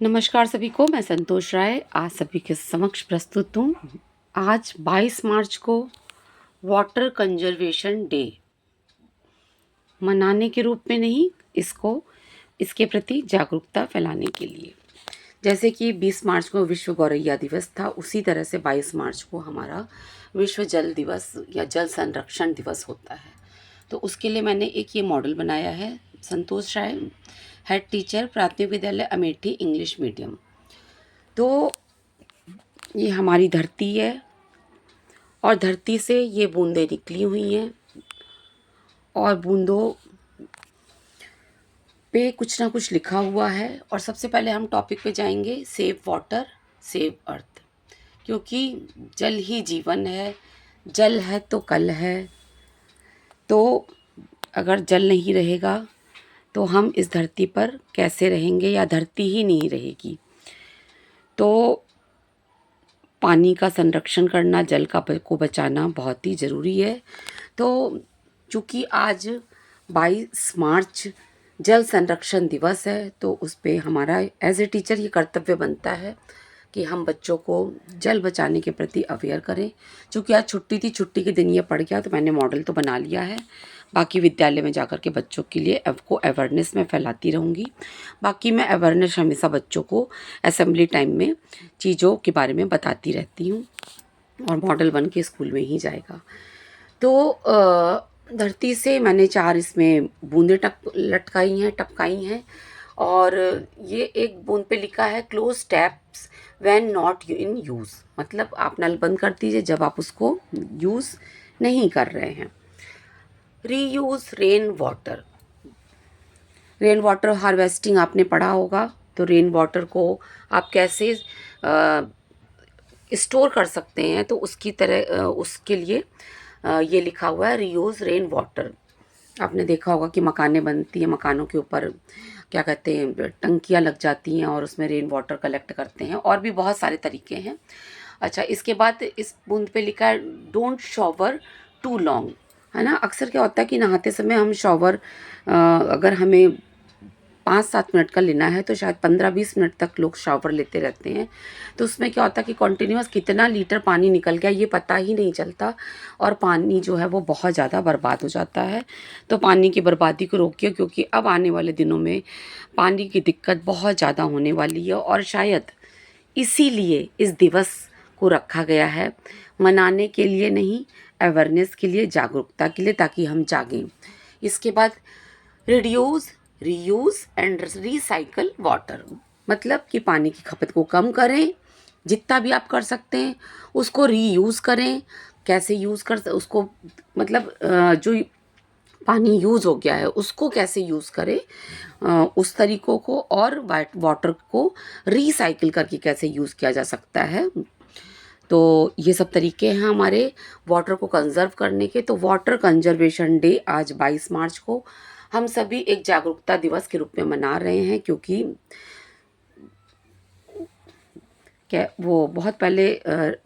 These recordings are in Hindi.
नमस्कार सभी को, मैं संतोष राय आज सभी के समक्ष प्रस्तुत हूँ। आज 22 मार्च को वाटर कंजर्वेशन डे मनाने के रूप में नहीं, इसके प्रति जागरूकता फैलाने के लिए। जैसे कि 20 मार्च को विश्व गौरैया दिवस था, उसी तरह से 22 मार्च को हमारा विश्व जल दिवस या जल संरक्षण दिवस होता है। तो उसके लिए मैंने एक ये मॉडल बनाया है। संतोष राय, हेड टीचर, प्राथमिक विद्यालय अमेठी, इंग्लिश मीडियम। तो ये हमारी धरती है और धरती से ये बूंदें निकली हुई हैं और बूंदों पे कुछ ना कुछ लिखा हुआ है। और सबसे पहले हम टॉपिक पे जाएंगे, सेव वाटर सेव अर्थ, क्योंकि जल ही जीवन है। जल है तो कल है। तो अगर जल नहीं रहेगा तो हम इस धरती पर कैसे रहेंगे, या धरती ही नहीं रहेगी। तो पानी का संरक्षण करना, जल को बचाना बहुत ही ज़रूरी है। तो चूँकि आज 22 मार्च जल संरक्षण दिवस है, तो उस पे हमारा एज ए टीचर ये कर्तव्य बनता है कि हम बच्चों को जल बचाने के प्रति अवेयर करें। चूँकि आज छुट्टी थी, छुट्टी के दिन ये पड़ गया, तो मैंने मॉडल तो बना लिया है। बाकी विद्यालय में जाकर के बच्चों के लिए को अवेयरनेस में फैलाती रहूँगी। बाकी मैं अवेयरनेस हमेशा बच्चों को असेंबली टाइम में चीज़ों के बारे में बताती रहती हूँ, और मॉडल बन के स्कूल में ही जाएगा। तो धरती से मैंने 4 इसमें बूंदें टपकाई हैं। और ये एक बूंद पे लिखा है close taps when not in use, मतलब आप नल बंद कर दीजिए जब आप उसको यूज़ नहीं कर रहे हैं। Reuse rain water, rain water harvesting आपने पढ़ा होगा। तो रेन वाटर को आप कैसे स्टोर कर सकते हैं, तो उसकी तरह उसके लिए ये लिखा हुआ है, रीयूज़ रेन वाटर। आपने देखा होगा कि मकानें बनती हैं, मकानों के ऊपर क्या कहते हैं, टंकियाँ लग जाती हैं और उसमें रेन वाटर कलेक्ट करते हैं, और भी बहुत सारे तरीके हैं। अच्छा, इसके बाद इस बूंद पे लिखा है डोंट शॉवर टू लॉन्ग, है ना। अक्सर क्या होता है कि नहाते समय हम शॉवर अगर हमें 5-7 मिनट का लेना है तो शायद 15-20 मिनट तक लोग शावर लेते रहते हैं। तो उसमें क्या होता है कि कॉन्टिन्यूअस कितना लीटर पानी निकल गया ये पता ही नहीं चलता, और पानी जो है वो बहुत ज़्यादा बर्बाद हो जाता है। तो पानी की बर्बादी को रोकिए, क्योंकि अब आने वाले दिनों में पानी की दिक्कत बहुत ज़्यादा होने वाली है, और शायद इसीलिए इस दिवस को रखा गया है, मनाने के लिए नहीं, अवेयरनेस के लिए, जागरूकता के लिए, ताकि हम जागें। इसके बाद reduce, reuse and recycle water, मतलब कि पानी की खपत को कम करें, जितना भी आप कर सकते हैं उसको रीयूज़ करें। कैसे यूज़ कर उसको, मतलब जो पानी यूज़ हो गया है उसको कैसे यूज़ करें, उस तरीक़ों को, और वाटर को रिसाइकिल करके कैसे यूज़ किया जा सकता है। तो ये सब तरीके हैं हमारे वाटर को कंज़र्व करने के। तो वाटर कंजर्वेशन डे आज 22 मार्च को हम सभी एक जागरूकता दिवस के रूप में मना रहे हैं, क्योंकि क्या वो बहुत पहले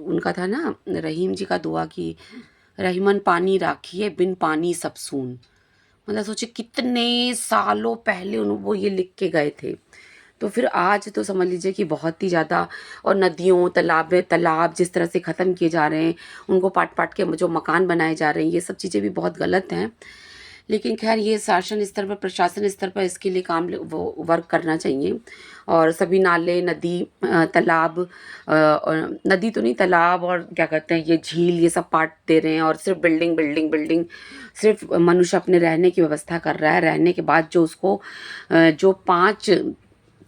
उनका था ना, रहीम जी का दुआ कि रहीमन पानी राखिए बिन पानी सब सून। मतलब सोचिए कितने सालों पहले वो ये लिख के गए थे। तो फिर आज तो समझ लीजिए कि बहुत ही ज़्यादा, और नदियों, तालाब जिस तरह से ख़त्म किए जा रहे हैं, उनको पाट पाट के जो मकान बनाए जा रहे हैं, ये सब चीज़ें भी बहुत गलत हैं। लेकिन खैर ये शासन स्तर पर, प्रशासन स्तर पर इसके लिए काम वो वर्क करना चाहिए। और सभी नाले, नदी, तालाब, और नदी तो नहीं, तालाब और क्या कहते हैं ये झील, ये सब पाट दे रहे हैं, और सिर्फ बिल्डिंग बिल्डिंग बिल्डिंग। सिर्फ मनुष्य अपने रहने की व्यवस्था कर रहा है, रहने के बाद जो उसको जो 5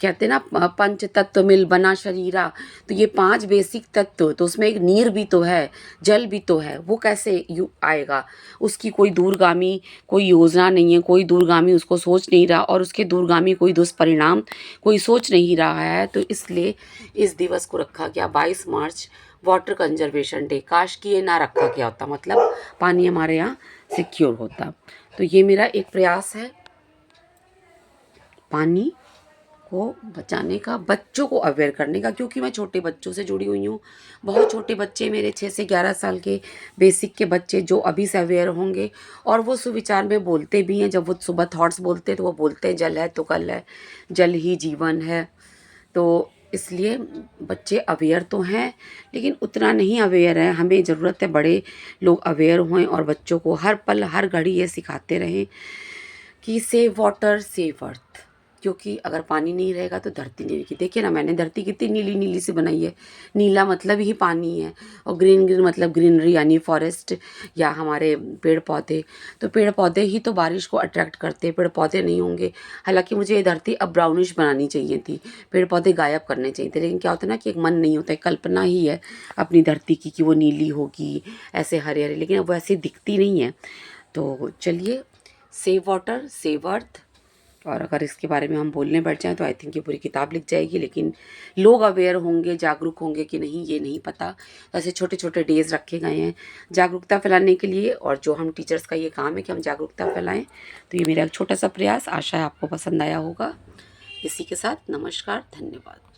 कहते हैं ना, पंच तत्व मिल बना शरीरा, तो ये 5 बेसिक तत्व, तो उसमें एक नीर भी तो है, जल भी तो है, वो कैसे आएगा। उसकी कोई दूरगामी कोई योजना नहीं है, कोई दूरगामी उसको सोच नहीं रहा, और उसके दूरगामी कोई दुष्परिणाम कोई सोच नहीं रहा है। तो इसलिए इस दिवस को रखा गया 22 मार्च, वाटर कंजर्वेशन डे। काश कि ये ना रखा गया होता, मतलब पानी हमारे यहाँ सिक्योर होता। तो ये मेरा एक प्रयास है पानी को बचाने का, बच्चों को अवेयर करने का, क्योंकि मैं छोटे बच्चों से जुड़ी हुई हूँ। बहुत छोटे बच्चे मेरे 6 से 11 साल के बेसिक के बच्चे जो अभी से अवेयर होंगे, और वो सुविचार में बोलते भी हैं। जब वो सुबह थॉट्स बोलते हैं तो वो बोलते हैं जल है तो कल है, जल ही जीवन है। तो इसलिए बच्चे अवेयर तो हैं, लेकिन उतना नहीं अवेयर है। हमें ज़रूरत है बड़े लोग अवेयर हों और बच्चों को हर पल हर घड़ी ये सिखाते रहें कि सेव वाटर सेव अर्थ, क्योंकि अगर पानी नहीं रहेगा तो धरती नहीं रहेगी। देखिए ना, मैंने धरती कितनी नीली नीली सी बनाई है। नीला मतलब ही पानी है, और ग्रीन ग्रीन मतलब ग्रीनरी यानी फॉरेस्ट या हमारे पेड़ पौधे। तो पेड़ पौधे ही तो बारिश को अट्रैक्ट करते हैं, पेड़ पौधे नहीं होंगे। हालांकि मुझे ये धरती अब ब्राउनिश बनानी चाहिए थी, पेड़ पौधे गायब करने चाहिए थे, लेकिन क्या होता है ना कि एक मन नहीं होता है, कल्पना ही है अपनी धरती की कि वो नीली होगी ऐसे हरे हरे, लेकिन अब वो ऐसी दिखती नहीं है। तो चलिए, सेव वाटर सेव अर्थ। और अगर इसके बारे में हम बोलने बैठ जाएं तो आई थिंक ये पूरी किताब लिख जाएगी, लेकिन लोग अवेयर होंगे, जागरूक होंगे कि नहीं, ये नहीं पता। ऐसे छोटे छोटे डेज रखे गए हैं जागरूकता फैलाने के लिए, और जो हम टीचर्स का ये काम है कि हम जागरूकता फैलाएं। तो ये मेरा एक छोटा सा प्रयास, आशा है आपको पसंद आया होगा। इसी के साथ नमस्कार, धन्यवाद।